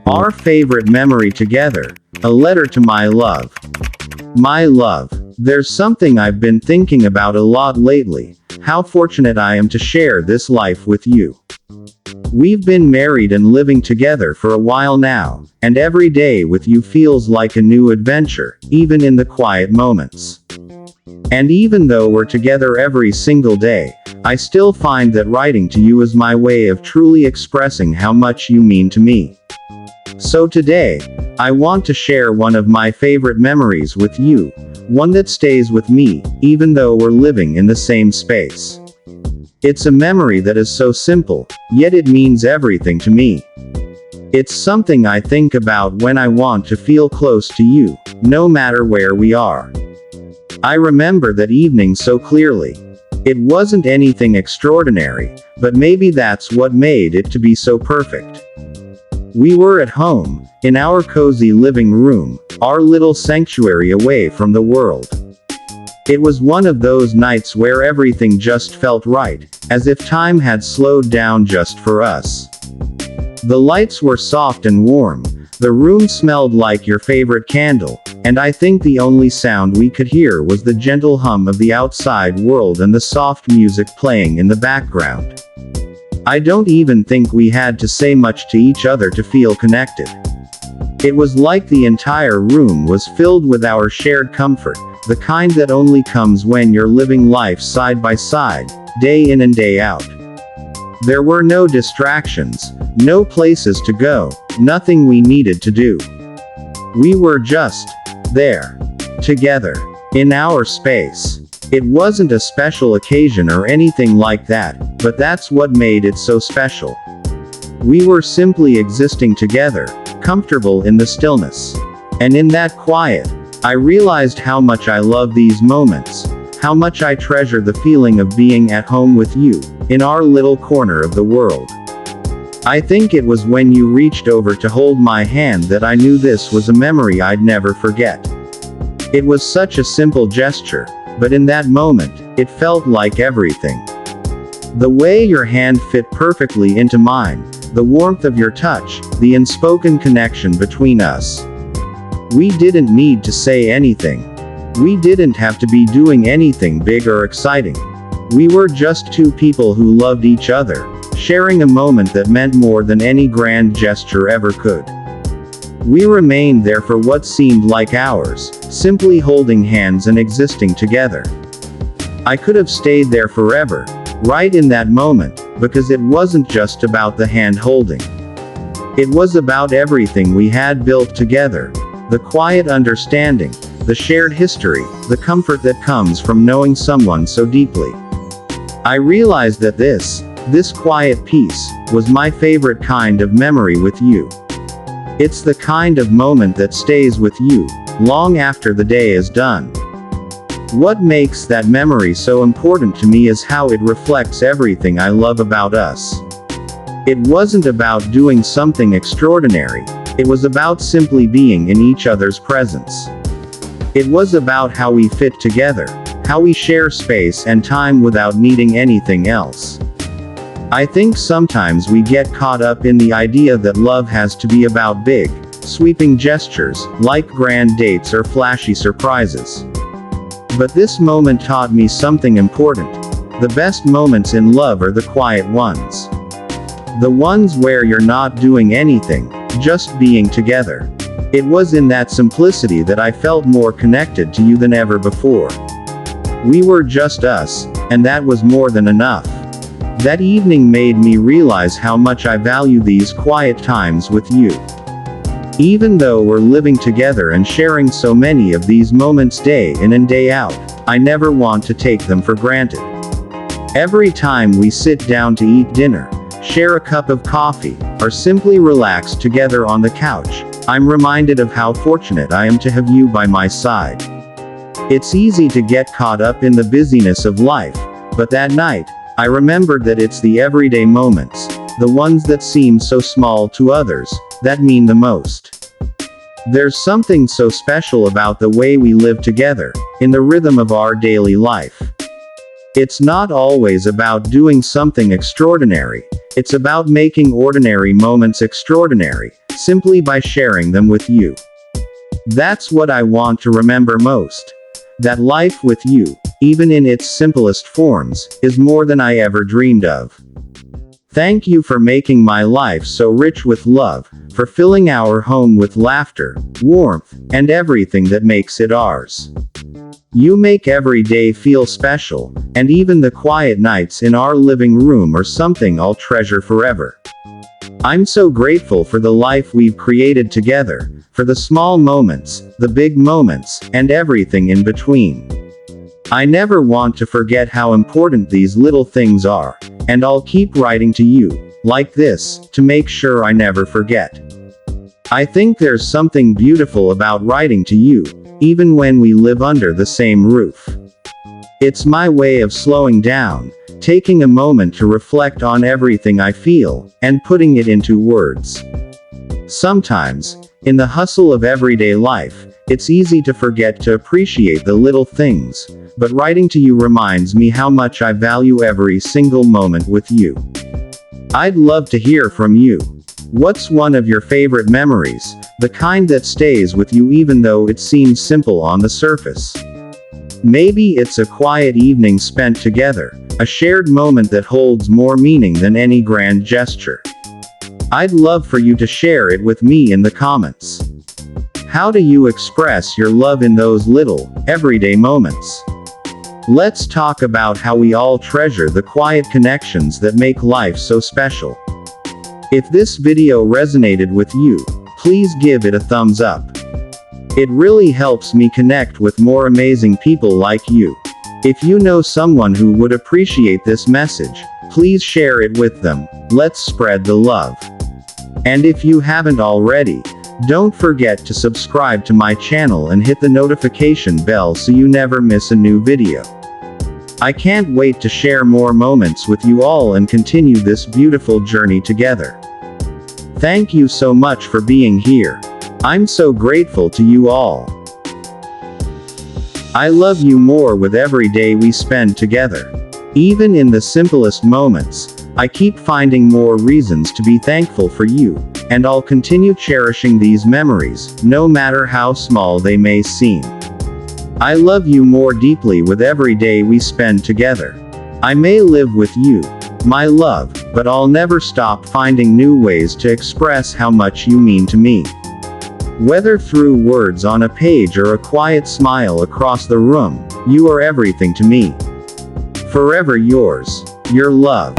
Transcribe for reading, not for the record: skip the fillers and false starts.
Our favorite memory together. A letter to my love. My love. There's something I've been thinking about a lot lately. How fortunate I am to share this life with you. We've been married and living together for a while now, and every day with you feels like a new adventure, even in the quiet moments. And even though we're together every single day, I still find that writing to you is my way of truly expressing how much you mean to me. So today, I want to share one of my favorite memories with you, one that stays with me, even though we're living in the same space. It's a memory that is so simple, yet it means everything to me. It's something I think about when I want to feel close to you, no matter where we are. I remember that evening so clearly. It wasn't anything extraordinary, but maybe that's what made it to be so perfect. We were at home, in our cozy living room, our little sanctuary away from the world. It was one of those nights where everything just felt right, as if time had slowed down just for us. The lights were soft and warm, the room smelled like your favorite candle, and I think the only sound we could hear was the gentle hum of the outside world and the soft music playing in the background. I don't even think we had to say much to each other to feel connected. It was like the entire room was filled with our shared comfort, the kind that only comes when you're living life side by side, day in and day out. There were no distractions, no places to go, nothing we needed to do. We were just there, together, in our space. It wasn't a special occasion or anything like that, but that's what made it so special. We were simply existing together, comfortable in the stillness. And in that quiet, I realized how much I love these moments, how much I treasure the feeling of being at home with you, in our little corner of the world. I think it was when you reached over to hold my hand that I knew this was a memory I'd never forget. It was such a simple gesture, but in that moment, it felt like everything. The way your hand fit perfectly into mine, the warmth of your touch, the unspoken connection between us. We didn't need to say anything. We didn't have to be doing anything big or exciting. We were just two people who loved each other, sharing a moment that meant more than any grand gesture ever could. We remained there for what seemed like hours, simply holding hands and existing together. I could have stayed there forever, right in that moment, because it wasn't just about the hand holding. It was about everything we had built together, the quiet understanding, the shared history, the comfort that comes from knowing someone so deeply. I realized that this quiet peace, was my favorite kind of memory with you. It's the kind of moment that stays with you, long after the day is done. What makes that memory so important to me is how it reflects everything I love about us. It wasn't about doing something extraordinary, it was about simply being in each other's presence. It was about how we fit together, how we share space and time without needing anything else. I think sometimes we get caught up in the idea that love has to be about big, sweeping gestures, like grand dates or flashy surprises. But this moment taught me something important. The best moments in love are the quiet ones. The ones where you're not doing anything, just being together. It was in that simplicity that I felt more connected to you than ever before. We were just us, and that was more than enough. That evening made me realize how much I value these quiet times with you. Even though we're living together and sharing so many of these moments day in and day out, I never want to take them for granted. Every time we sit down to eat dinner, share a cup of coffee, or simply relax together on the couch, I'm reminded of how fortunate I am to have you by my side. It's easy to get caught up in the busyness of life, but that night, I remembered that it's the everyday moments, the ones that seem so small to others, that mean the most. There's something so special about the way we live together, in the rhythm of our daily life. It's not always about doing something extraordinary. It's about making ordinary moments extraordinary, simply by sharing them with you. That's what I want to remember most. That life with you, even in its simplest forms, is more than I ever dreamed of. Thank you for making my life so rich with love, for filling our home with laughter, warmth, and everything that makes it ours. You make every day feel special, and even the quiet nights in our living room are something I'll treasure forever. I'm so grateful for the life we've created together, for the small moments, the big moments, and everything in between. I never want to forget how important these little things are, and I'll keep writing to you, like this, to make sure I never forget. I think there's something beautiful about writing to you, even when we live under the same roof. It's my way of slowing down, taking a moment to reflect on everything I feel, and putting it into words. Sometimes, in the hustle of everyday life, it's easy to forget to appreciate the little things, but writing to you reminds me how much I value every single moment with you. I'd love to hear from you. What's one of your favorite memories, the kind that stays with you even though it seems simple on the surface? Maybe it's a quiet evening spent together, a shared moment that holds more meaning than any grand gesture. I'd love for you to share it with me in the comments. How do you express your love in those little, everyday moments? Let's talk about how we all treasure the quiet connections that make life so special. If this video resonated with you, please give it a thumbs up. It really helps me connect with more amazing people like you. If you know someone who would appreciate this message, please share it with them. Let's spread the love. And if you haven't already, don't forget to subscribe to my channel and hit the notification bell so you never miss a new video. I can't wait to share more moments with you all and continue this beautiful journey together. Thank you so much for being here. I'm so grateful to you all. I love you more with every day we spend together. Even in the simplest moments, I keep finding more reasons to be thankful for you, and I'll continue cherishing these memories, no matter how small they may seem. I love you more deeply with every day we spend together. I may live with you, my love, but I'll never stop finding new ways to express how much you mean to me. Whether through words on a page or a quiet smile across the room, you are everything to me. Forever yours, your love.